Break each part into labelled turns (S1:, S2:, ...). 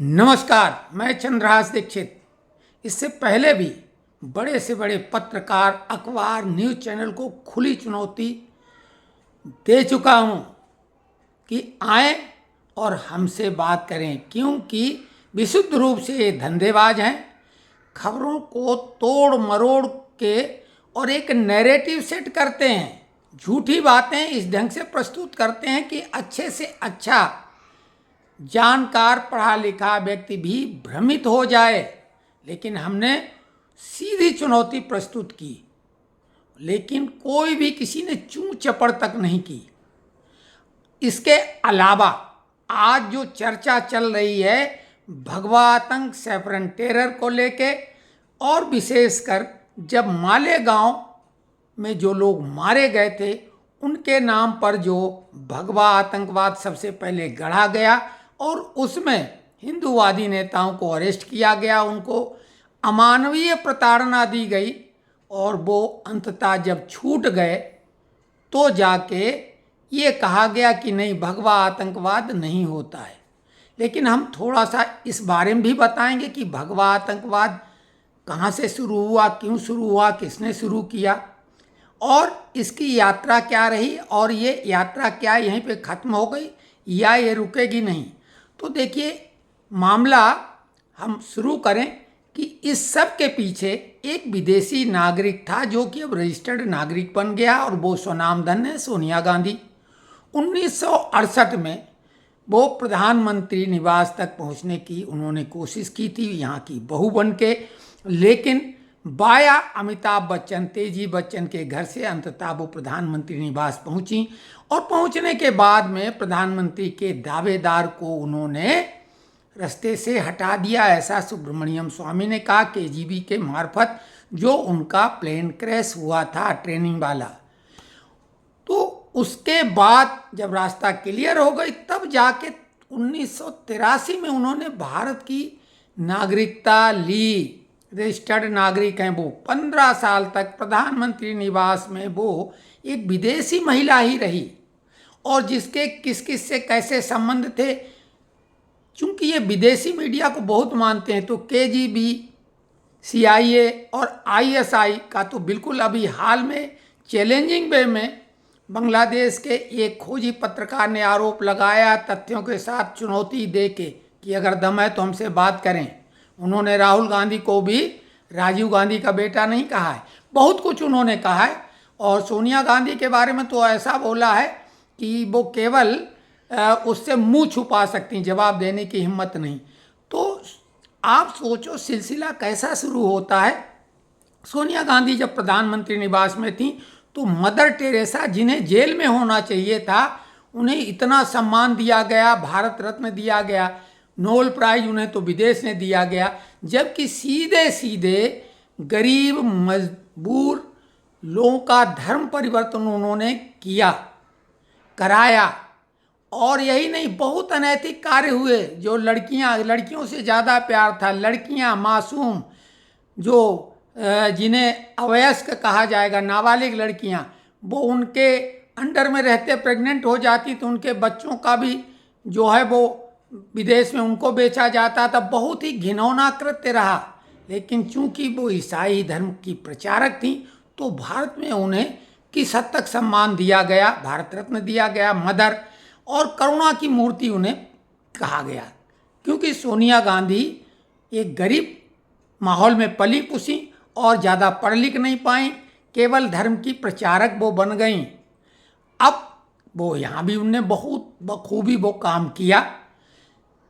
S1: नमस्कार, मैं चंद्रहास दीक्षित। इससे पहले भी बड़े से बड़े पत्रकार, अखबार, न्यूज़ चैनल को खुली चुनौती दे चुका हूं कि आएं और हमसे बात करें, क्योंकि विशुद्ध रूप से ये धंधेबाज हैं। खबरों को तोड़ मरोड़ के और एक नैरेटिव सेट करते हैं, झूठी बातें इस ढंग से प्रस्तुत करते हैं कि अच्छे से अच्छा जानकार पढ़ा लिखा व्यक्ति भी भ्रमित हो जाए। लेकिन हमने सीधी चुनौती प्रस्तुत की, लेकिन कोई भी किसी ने चूं चपड़ तक नहीं की। इसके अलावा आज जो चर्चा चल रही है भगवा आतंक, सैफरन टेरर को लेके, और विशेषकर जब मालेगांव में जो लोग मारे गए थे उनके नाम पर जो भगवा आतंकवाद सबसे पहले गढ़ा गया और उसमें हिंदूवादी नेताओं को अरेस्ट किया गया, उनको अमानवीय प्रताड़ना दी गई और वो अंततः जब छूट गए तो जाके ये कहा गया कि नहीं, भगवा आतंकवाद नहीं होता है। लेकिन हम थोड़ा सा इस बारे में भी बताएंगे कि भगवा आतंकवाद कहाँ से शुरू हुआ, क्यों शुरू हुआ, किसने शुरू किया और इसकी यात्रा क्या रही, और ये यात्रा क्या यहीं पे ख़त्म हो गई या ये रुकेगी नहीं। तो देखिए, मामला हम शुरू करें कि इस सब के पीछे एक विदेशी नागरिक था जो कि अब रजिस्टर्ड नागरिक बन गया, और वो स्वनामधन है सोनिया गांधी। 1968 में वो प्रधानमंत्री निवास तक पहुंचने की उन्होंने कोशिश की थी, यहाँ की बहू बन के, लेकिन बाया अमिताभ बच्चन, तेजी बच्चन के घर से अंततः वो प्रधानमंत्री निवास पहुंची। और पहुंचने के बाद में प्रधानमंत्री के दावेदार को उन्होंने रास्ते से हटा दिया, ऐसा सुब्रमण्यम स्वामी ने कहा, केजीबी के मार्फत, जो उनका प्लेन क्रैश हुआ था ट्रेनिंग वाला। तो उसके बाद जब रास्ता क्लियर हो गई तब जाके 1983 में उन्होंने भारत की नागरिकता ली। रजिस्टर्ड नागरिक हैं वो। 15 साल तक प्रधानमंत्री निवास में वो एक विदेशी महिला ही रही, और जिसके किस किस से कैसे संबंध थे, चूंकि ये विदेशी मीडिया को बहुत मानते हैं, तो केजीबी, सीआईए और आईएसआई का तो बिल्कुल अभी हाल में चैलेंजिंग वे में बांग्लादेश के एक खोजी पत्रकार ने आरोप लगाया, तथ्यों के साथ चुनौती दे के, कि अगर दम है तो हमसे बात करें। उन्होंने राहुल गांधी को भी राजीव गांधी का बेटा नहीं कहा है, बहुत कुछ उन्होंने कहा है। और सोनिया गांधी के बारे में तो ऐसा बोला है कि वो केवल उससे मुंह छुपा सकती, जवाब देने की हिम्मत नहीं। तो आप सोचो सिलसिला कैसा शुरू होता है। सोनिया गांधी जब प्रधानमंत्री निवास में थी तो मदर टेरेसा, जिन्हें जेल में होना चाहिए था, उन्हें इतना सम्मान दिया गया, भारत रत्न दिया गया, नोबेल प्राइज उन्हें तो विदेश ने दिया गया, जबकि सीधे सीधे गरीब मजबूर लोगों का धर्म परिवर्तन उन्होंने कराया। और यही नहीं, बहुत अनैतिक कार्य हुए। जो लड़कियों से ज़्यादा प्यार था, लड़कियां मासूम, जो जिन्हें अवयस्क कहा जाएगा, नाबालिग लड़कियां, वो उनके अंडर में रहते प्रेग्नेंट हो जाती तो उनके बच्चों का भी जो है वो विदेश में उनको बेचा जाता था। बहुत ही घिनौना कृत्य रहा। लेकिन चूंकि वो ईसाई धर्म की प्रचारक थी तो भारत में उन्हें किस हद तक सम्मान दिया गया, भारत रत्न दिया गया, मदर, और करुणा की मूर्ति उन्हें कहा गया। क्योंकि सोनिया गांधी एक गरीब माहौल में पली पुसी और ज़्यादा पढ़ लिख नहीं पाई, केवल धर्म की प्रचारक वो बन गईं। अब वो यहाँ भी उनने बहुत बखूबी वो काम किया।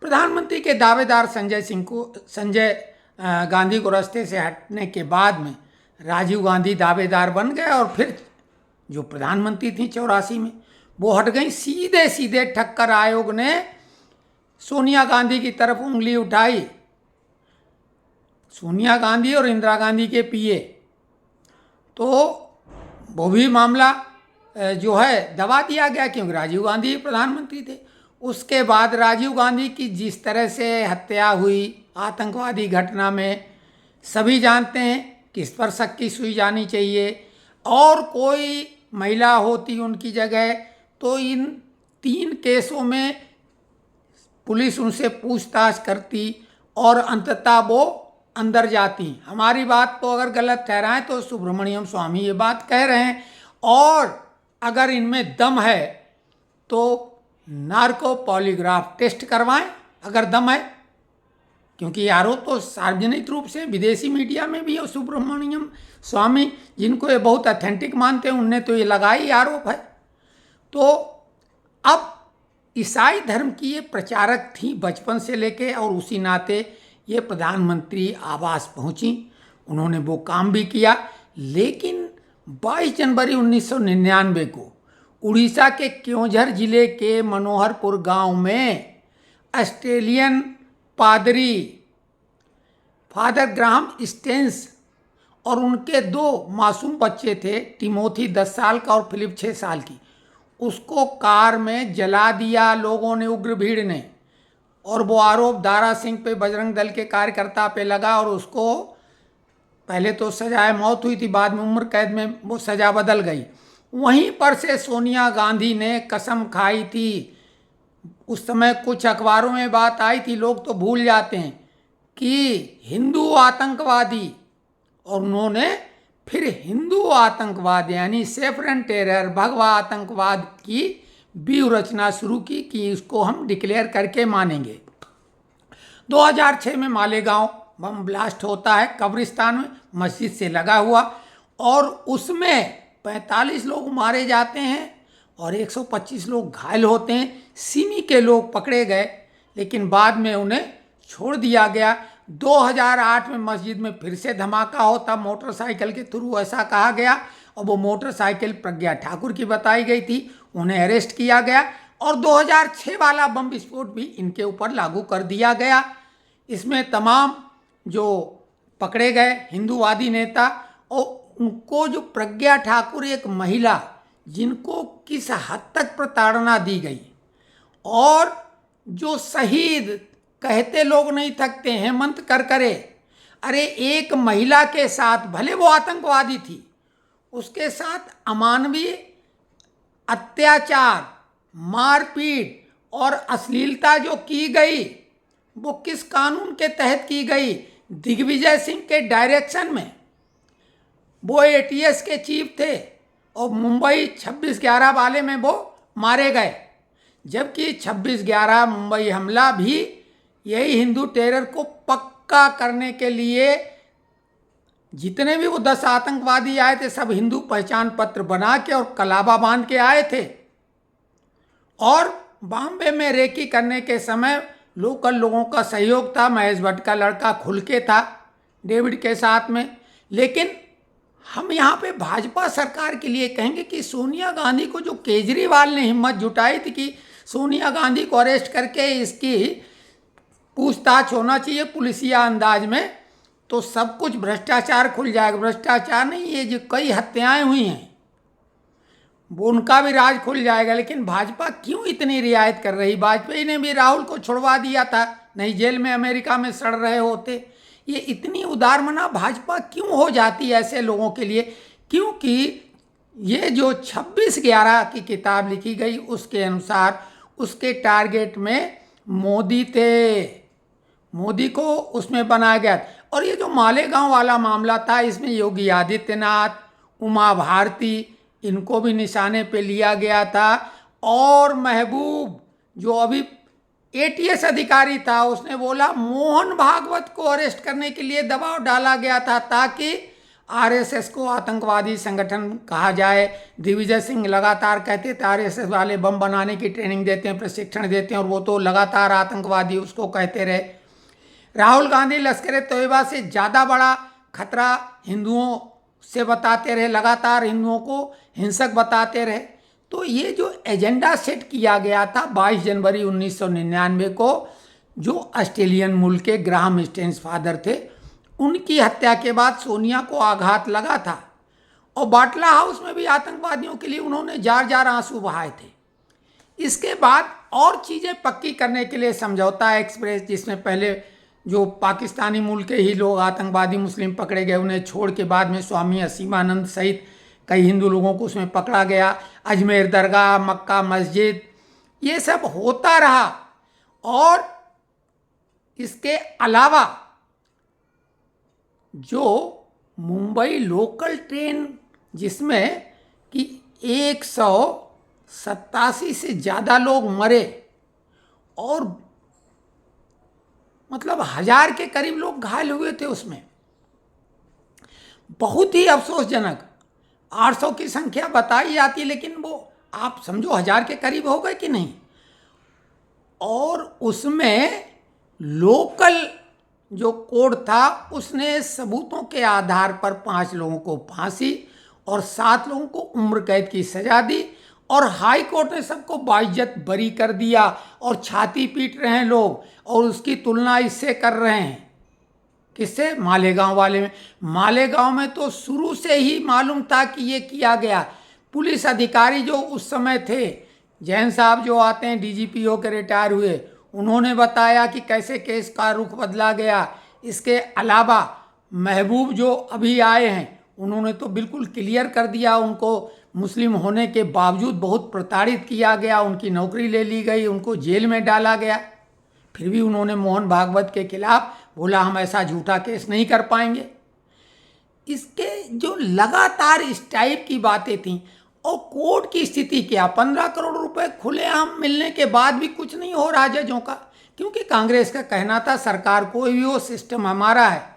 S1: प्रधानमंत्री के दावेदार संजय गांधी को रास्ते से हटने के बाद में राजीव गांधी दावेदार बन गए, और फिर जो प्रधानमंत्री थी 84 में वो हट गई। सीधे सीधे ठक्कर आयोग ने सोनिया गांधी की तरफ उंगली उठाई। सोनिया गांधी और इंदिरा गांधी के पीए, तो वो भी मामला जो है दबा दिया गया, क्योंकि राजीव गांधी प्रधानमंत्री थे। उसके बाद राजीव गांधी की जिस तरह से हत्या हुई आतंकवादी घटना में, सभी जानते हैं किस पर शक की सुई जानी चाहिए। और कोई महिला होती उनकी जगह तो इन 3 केसों में पुलिस उनसे पूछताछ करती और अंततः वो अंदर जाती। हमारी बात को अगर गलत ठहराएं तो सुब्रमण्यम स्वामी ये बात कह रहे हैं, और अगर इनमें दम है तो नार्को पॉलीग्राफ टेस्ट करवाएं अगर दम है, क्योंकि ये आरोप तो सार्वजनिक रूप से विदेशी मीडिया में भी, और सुब्रमण्यम स्वामी जिनको ये बहुत ऑथेंटिक मानते हैं उनने तो ये लगाई आरोप है। तो अब ईसाई धर्म की ये प्रचारक थी बचपन से लेके, और उसी नाते ये प्रधानमंत्री आवास पहुंची, उन्होंने वो काम भी किया। लेकिन 22 जनवरी 1999 को उड़ीसा के क्योंझर जिले के मनोहरपुर गांव में ऑस्ट्रेलियन पादरी फादर ग्राहम स्टेन्स और उनके 2 मासूम बच्चे थे, टिमोथी 10 साल का और फिलिप 6 साल की, उसको कार में जला दिया लोगों ने, उग्र भीड़ ने। और वो आरोप दारा सिंह पे, बजरंग दल के कार्यकर्ता पे लगा, और उसको पहले तो सजाए मौत हुई थी, बाद में उम्र कैद में वो सजा बदल गई। वहीं पर से सोनिया गांधी ने कसम खाई थी, उस समय कुछ अखबारों में बात आई थी, लोग तो भूल जाते हैं, कि हिंदू आतंकवादी, और उन्होंने फिर हिंदू आतंकवाद यानी सेफरन टेरर, भगवा आतंकवाद की व्यूह रचना शुरू की कि इसको हम डिक्लेयर करके मानेंगे। 2006 में मालेगांव बम ब्लास्ट होता है कब्रिस्तान में, मस्जिद से लगा हुआ, और उसमें 45 लोग मारे जाते हैं और 125 लोग घायल होते हैं। सिमी के लोग पकड़े गए, लेकिन बाद में उन्हें छोड़ दिया गया। 2008 में मस्जिद में फिर से धमाका होता मोटरसाइकिल के थ्रू, ऐसा कहा गया, और वो मोटरसाइकिल प्रज्ञा ठाकुर की बताई गई थी, उन्हें अरेस्ट किया गया, और 2006 वाला बम विस्फोट भी इनके ऊपर लागू कर दिया गया। इसमें तमाम जो पकड़े गए हिंदूवादी नेता, और उनको जो प्रज्ञा ठाकुर एक महिला जिनको किस हद तक प्रताड़ना दी गई, और जो शहीद कहते लोग नहीं थकते, हेमंत करकरे, अरे एक महिला के साथ, भले वो आतंकवादी थी, उसके साथ अमानवीय अत्याचार, मारपीट और अश्लीलता जो की गई, वो किस कानून के तहत की गई? दिग्विजय सिंह के डायरेक्शन में। वो एटीएस के चीफ थे, और मुंबई 26/11 वाले में वो मारे गए, जबकि 26/11 मुंबई हमला भी यही हिंदू टेरर को पक्का करने के लिए, जितने भी वो 10 आतंकवादी आए थे सब हिंदू पहचान पत्र बना के और कलाबा बांध के आए थे। और बॉम्बे में रेकी करने के समय लोकल लोगों का सहयोग था, महेश भट्ट का लड़का खुल के था डेविड के साथ में। लेकिन हम यहाँ पे भाजपा सरकार के लिए कहेंगे कि सोनिया गांधी को जो केजरीवाल ने हिम्मत जुटाई थी कि सोनिया गांधी को अरेस्ट करके इसकी पूछताछ होना चाहिए पुलिसिया अंदाज में, तो सब कुछ भ्रष्टाचार खुल जाएगा। भ्रष्टाचार नहीं, ये जो कई हत्याएं हुई हैं वो उनका भी राज खुल जाएगा। लेकिन भाजपा क्यों इतनी रियायत कर रही? वाजपेयी ने भी राहुल को छुड़वा दिया था, नहीं जेल में अमेरिका में सड़ रहे होते। ये इतनी उदारमना भाजपा क्यों हो जाती है ऐसे लोगों के लिए? क्योंकि ये जो 26/11 की किताब लिखी गई उसके अनुसार उसके टारगेट में मोदी थे, मोदी को उसमें बनाया गया। और ये जो मालेगांव वाला मामला था, इसमें योगी आदित्यनाथ, उमा भारती, इनको भी निशाने पे लिया गया था। और महबूब जो अभी एटीएस अधिकारी था, उसने बोला मोहन भागवत को अरेस्ट करने के लिए दबाव डाला गया था ताकि आरएसएस को आतंकवादी संगठन कहा जाए। दिग्विजय सिंह लगातार कहते थे आरएसएस वाले बम बनाने की ट्रेनिंग देते हैं, प्रशिक्षण देते हैं, और वो तो लगातार आतंकवादी उसको कहते रहे। राहुल गांधी लश्कर तोयबा से ज़्यादा बड़ा खतरा हिंदुओं से बताते रहे, लगातार हिंदुओं को हिंसक बताते रहे। तो ये जो एजेंडा सेट किया गया था 22 जनवरी 1999 को, जो ऑस्ट्रेलियन मूल के ग्राहम स्टेन्स फादर थे, उनकी हत्या के बाद सोनिया को आघात लगा था। और बाटला हाउस में भी आतंकवादियों के लिए उन्होंने जार जार आंसू बहाए थे। इसके बाद और चीज़ें पक्की करने के लिए समझौता एक्सप्रेस, जिसमें पहले जो पाकिस्तानी मूल के ही लोग आतंकवादी मुस्लिम पकड़े गए, उन्हें छोड़ के बाद में स्वामी असीमानंद सहित कई हिंदू लोगों को उसमें पकड़ा गया। अजमेर दरगाह, मक्का मस्जिद, ये सब होता रहा। और इसके अलावा जो मुंबई लोकल ट्रेन जिसमें कि 187 से ज़्यादा लोग मरे और मतलब 1000 के करीब लोग घायल हुए थे, उसमें बहुत ही अफसोसजनक 800 की संख्या बताई जाती है, लेकिन वो आप समझो 1000 के करीब हो गए कि नहीं। और उसमें लोकल जो कोर्ट था उसने सबूतों के आधार पर 5 लोगों को फांसी और 7 लोगों को उम्र कैद की सजा दी और हाई कोर्ट ने सबको बाइज्जत बरी कर दिया। और छाती पीट रहे हैं लोग और उसकी तुलना इससे कर रहे हैं, किससे? मालेगांव वाले में। मालेगांव में तो शुरू से ही मालूम था कि ये किया गया। पुलिस अधिकारी जो उस समय थे, जैन साहब जो आते हैं डीजीपी होकर रिटायर हुए, उन्होंने बताया कि कैसे केस का रुख बदला गया। इसके अलावा महबूब जो अभी आए हैं, उन्होंने तो बिल्कुल क्लियर कर दिया, उनको मुस्लिम होने के बावजूद बहुत प्रताड़ित किया गया, उनकी नौकरी ले ली गई, उनको जेल में डाला गया। फिर भी उन्होंने मोहन भागवत के खिलाफ बोला हम ऐसा झूठा केस नहीं कर पाएंगे। इसके जो लगातार इस टाइप की बातें थीं और कोर्ट की स्थिति क्या, 15 करोड़ रुपए खुलेआम मिलने के बाद भी कुछ नहीं हो रहा जजों का, क्योंकि कांग्रेस का कहना था सरकार कोई भी हो सिस्टम हमारा है,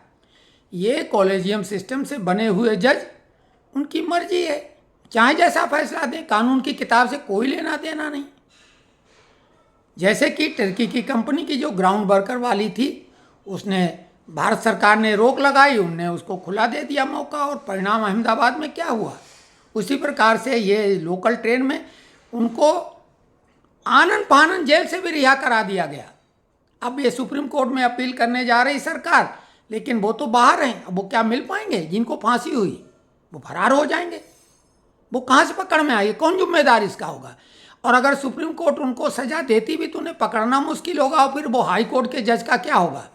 S1: ये कॉलेजियम सिस्टम से बने हुए जज उनकी मर्जी है, चाहे जैसा फैसला दें, कानून की किताब से कोई लेना देना नहीं। जैसे कि टर्की की कंपनी की जो ग्राउंड वर्कर वाली थी, उसने भारत सरकार ने रोक लगाई, उनने उसको खुला दे दिया मौका और परिणाम अहमदाबाद में क्या हुआ। उसी प्रकार से ये लोकल ट्रेन में उनको आनन फानन जेल से भी रिहा करा दिया गया। अब ये सुप्रीम कोर्ट में अपील करने जा रही सरकार, लेकिन वो तो बाहर हैं, अब वो क्या मिल पाएंगे? जिनको फांसी हुई वो फरार हो जाएंगे, वो कहाँ से पकड़ में आएगी? कौन जिम्मेदार इसका होगा? और अगर सुप्रीम कोर्ट उनको सजा देती भी तो उन्हें पकड़ना मुश्किल होगा, और फिर वो हाई कोर्ट के जज का क्या होगा?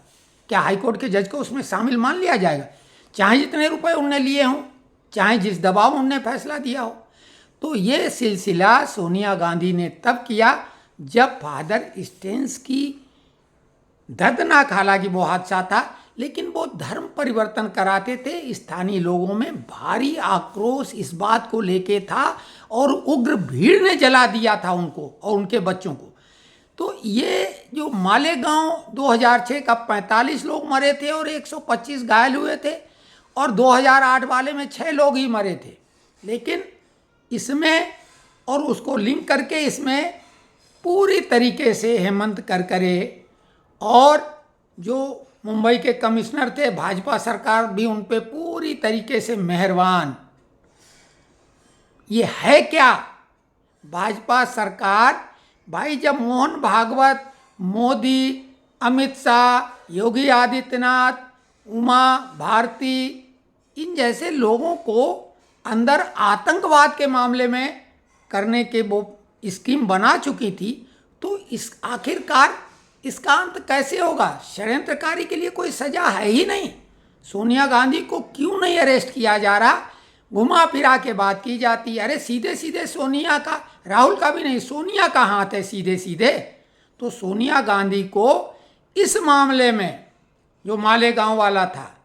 S1: क्या हाई कोर्ट के जज को उसमें शामिल मान लिया जाएगा? चाहे जितने रुपए उनने लिए हों, चाहे जिस दबाव में उनने फैसला दिया हो। तो ये सिलसिला सोनिया गांधी ने तब किया जब फादर स्टेन्स की दर्दनाक, हालांकि वो हादसा था, लेकिन वो धर्म परिवर्तन कराते थे। स्थानीय लोगों में भारी आक्रोश इस बात को लेके था और उग्र भीड़ ने जला दिया था उनको और उनके बच्चों को। तो ये जो मालेगांव 2006 का 45 लोग मरे थे और 125 घायल हुए थे, और 2008 वाले में 6 लोग ही मरे थे। लेकिन इसमें और उसको लिंक करके इसमें पूरी तरीके से हेमंत करकरे और जो मुंबई के कमिश्नर थे, भाजपा सरकार भी उन पे पूरी तरीके से मेहरबान। ये है क्या? भाजपा सरकार, भाई जब मोहन भागवत, मोदी, अमित शाह, योगी आदित्यनाथ, उमा भारती, इन जैसे लोगों को अंदर आतंकवाद के मामले में करने के वो स्कीम बना चुकी थी, तो इस आखिरकार इसका अंत कैसे होगा? षड्यंत्रकारी के लिए कोई सजा है ही नहीं। सोनिया गांधी को क्यों नहीं अरेस्ट किया जा रहा? घुमा फिरा के बात की जाती है। अरे सीधे सीधे सोनिया का, राहुल का भी नहीं, सोनिया का हाथ है सीधे सीधे। तो सोनिया गांधी को इस मामले में जो मालेगांव वाला था,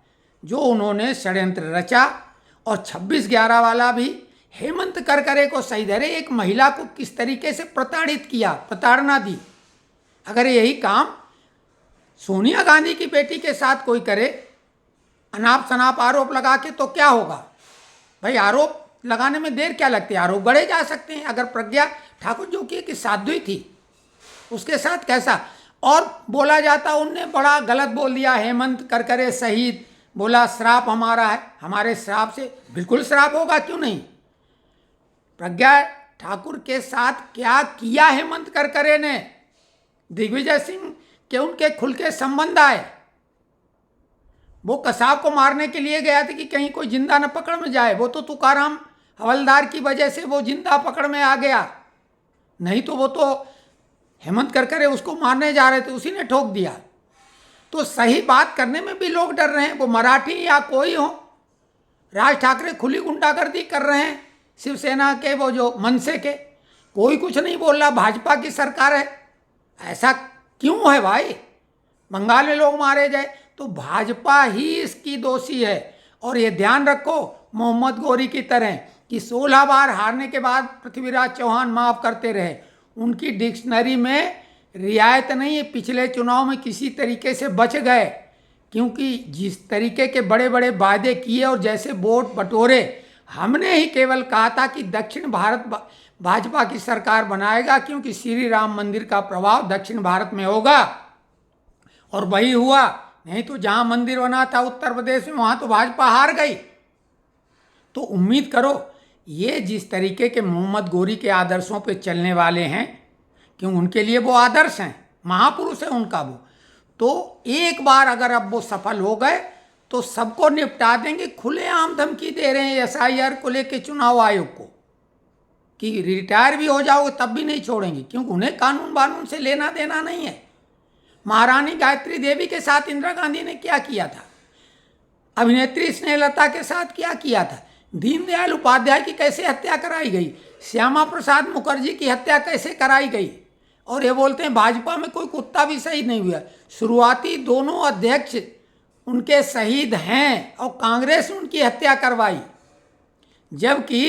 S1: जो उन्होंने षड्यंत्र रचा, और 26/11 वाला भी हेमंत करकरे को सही धरे, एक महिला को किस तरीके से प्रताड़ित किया, प्रताड़ना दी। अगर यही काम सोनिया गांधी की बेटी के साथ कोई करे, अनाप शनाप आरोप लगा के, तो क्या होगा भाई? आरोप लगाने में देर क्या लगती है? आरोप गढ़े जा सकते हैं। अगर प्रज्ञा ठाकुर जो कि साध्वी थी, उसके साथ कैसा और बोला जाता, उनने बड़ा गलत बोल दिया, हेमंत करकरे शहीद, बोला श्राप हमारा है। हमारे श्राप से बिल्कुल श्राप होगा, क्यों नहीं? प्रज्ञा ठाकुर के साथ क्या किया हेमंत करकरे ने? दिग्विजय सिंह के उनके खुल के संबंध आए। वो कसाब को मारने के लिए गया था कि कहीं कोई जिंदा न पकड़ में जाए। वो तो तुकाराम हवलदार की वजह से वो जिंदा पकड़ में आ गया, नहीं तो वो तो हेमंत करकरे उसको मारने जा रहे थे, उसी ने ठोक दिया। तो सही बात करने में भी लोग डर रहे हैं, वो मराठी या कोई हो। राज ठाकरे खुली गुंडागर्दी कर रहे हैं, शिवसेना के वो जो मनसे के, कोई कुछ नहीं बोल रहा, भाजपा की सरकार है। ऐसा क्यों है भाई? बंगाल में लोग मारे जाए तो भाजपा ही इसकी दोषी है। और ये ध्यान रखो मोहम्मद गौरी की तरह कि 16 बार हारने के बाद पृथ्वीराज चौहान माफ करते रहे, उनकी डिक्शनरी में रियायत नहीं है। पिछले चुनाव में किसी तरीके से बच गए, क्योंकि जिस तरीके के बड़े बड़े वायदे किए और जैसे वोट बटोरे, हमने ही केवल कहा था कि दक्षिण भारत भाजपा की सरकार बनाएगा, क्योंकि श्री राम मंदिर का प्रभाव दक्षिण भारत में होगा, और वही हुआ। नहीं तो जहां मंदिर बना था उत्तर प्रदेश में, वहां तो भाजपा हार गई। तो उम्मीद करो ये जिस तरीके के मोहम्मद गौरी के आदर्शों पे चलने वाले हैं, क्यों उनके लिए वो आदर्श हैं, महापुरुष है उनका वो, तो एक बार अगर अब वो सफल हो गए तो सबको निपटा देंगे। खुलेआम धमकी दे रहे हैं SIR को लेके चुनाव आयोग को कि रिटायर भी हो जाओगे तब भी नहीं छोड़ेंगे, क्योंकि उन्हें कानून वानून से लेना देना नहीं है। महारानी गायत्री देवी के साथ इंदिरा गांधी ने क्या किया था, अभिनेत्री स्नेहलता के साथ क्या किया था, दीनदयाल उपाध्याय की कैसे हत्या कराई गई, श्यामा प्रसाद मुखर्जी की हत्या कैसे कराई गई, और ये बोलते हैं भाजपा में कोई कुत्ता भी शहीद नहीं हुआ। शुरुआती दोनों अध्यक्ष उनके शहीद हैं और कांग्रेस उनकी हत्या करवाई, जबकि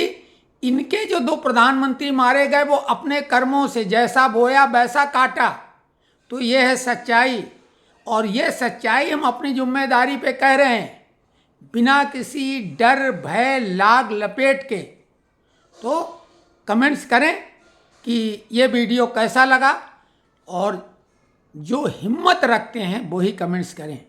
S1: इनके जो 2 प्रधानमंत्री मारे गए वो अपने कर्मों से जैसा बोया वैसा काटा। तो ये है सच्चाई, और ये सच्चाई हम अपनी जिम्मेदारी पे कह रहे हैं, बिना किसी डर भय लाग लपेट के। तो कमेंट्स करें कि ये वीडियो कैसा लगा, और जो हिम्मत रखते हैं वो ही कमेंट्स करें।